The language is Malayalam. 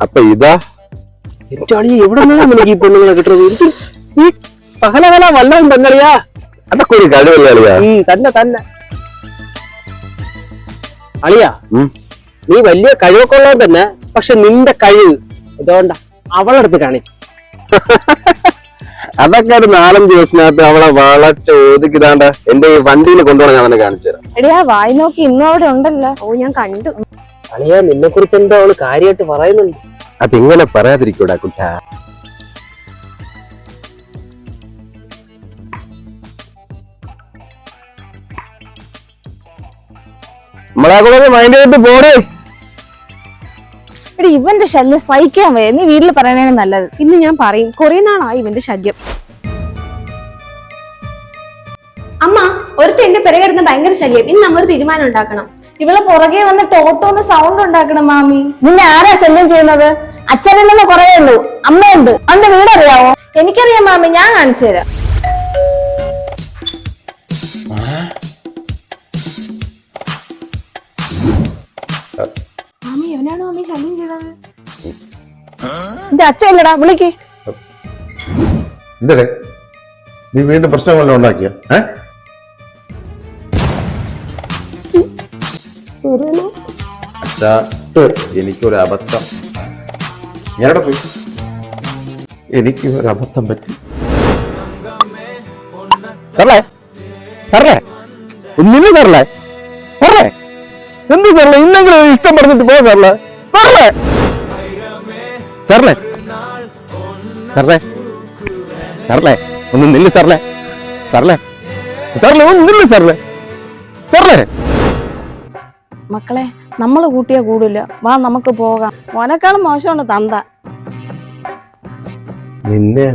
അപ്പൊ ഇതാ എന്റെ അളിയ എവിടെ നിന്നാണ് നിനക്ക് ഈ പെണ്ണുങ്ങളെ കിട്ടുന്നത്? ഈ സകലകല വല്ലതും പെണ്ണളിയാ. അതൊക്കെ ഒരു കഴിവല്ലേ അളിയാ? തന്നെ തന്നെ അളിയാ, നീ വലിയ കഴിവൊക്കെ ഉള്ളത് തന്നെ. പക്ഷെ നിന്റെ കഴിവ് ഇതുകൊണ്ടാ അവളെടുത്ത് കാണിച്ചു. അതൊക്കെ ഒരു 4-5 ദിവസത്തിനകത്ത് അവളെ വളച്ച് ഒതുക്കിതാണ്ട എന്റെ ഈ വണ്ടിയിൽ കൊണ്ടുപോകണം. ഞാൻ അവനെ കാണിച്ചു തരാം. എടിയാ വായി നോക്കി ഇന്നും അവിടെ ഉണ്ടല്ലോ. ഓ ഞാൻ കണ്ടു. അളിയാ, നിന്നെ കുറിച്ച് എന്താ അവള് കാര്യമായിട്ട് പറയുന്നുണ്ട്? അതിങ്ങനെ പറയാതിരിക്കൂടാ കുട്ട. നമ്മളെ കൂടെ മൈൻഡ് ചെയ്തിട്ട് പോടേ. എടി ഇവന്റെ ശല്യം സഹിക്കാൻ വയ്യ. നീ വീട്ടിൽ പറയണേ നല്ലത്. ഇന്ന് ഞാൻ പറയും. കുറെ നാളായി ഇവന്റെ ശല്യം. അമ്മ, ഒരുത്ത എന്റെ പിറകെടുന്ന ഭയങ്കര ശല്യം. ഇന്ന് നമ്മൾ തീരുമാനം ഉണ്ടാക്കണം. ഇവളെ പുറകെ വന്ന് ടോട്ടോന്ന് സൗണ്ട് ഉണ്ടാക്കണം. മാമി, നിന്നെ ആരാ ശല്യം ചെയ്യുന്നത്? അച്ഛനെന്ന് കുറേ ഉള്ളൂ, അമ്മയുണ്ട്. അവന്റെ വീടറിയാവോ? എനിക്കറിയാം മാമി, ഞാൻ കാണിച്ചു തരാം. മാമി, എവനാണോ മാമി ശല്യം ചെയ്തത്? എന്റെ അച്ഛനല്ലടാ, വിളിക്ക്. എന്തേ നീ വീണ്ടും പ്രശ്നങ്ങളെല്ലാം ഉണ്ടാക്കിയ? അച്ഛാ, എനിക്കൊരു അബദ്ധം. ഞാനവിടെ പോയി. എനിക്ക് ഒരു അബദ്ധം പറ്റി. സാറേ സാറേ ഒന്നില്ല സാറല്ലേ. സാറേ എന്ത് സാറല്ലേ? ഇന്നെങ്കിലും ഇഷ്ടം പറഞ്ഞിട്ട് പോ സാറല്ലേ. സാറല്ലേ സാറല്ലേ സാറല്ലേ സാറല്ലേ ഒന്ന് നില്ല് സാറല്ലേ. സാറല്ലേ സാറല്ലേ ഒന്ന് നില്ല് സാറല്ലേ. സാറല്ലേ മക്കളെ, നമ്മള് കൂട്ടിയാ കൂടില്ല. വാ നമുക്ക് പോകാം. മോനെക്കാളും മോശമാണ് തന്ത. നിന്നെ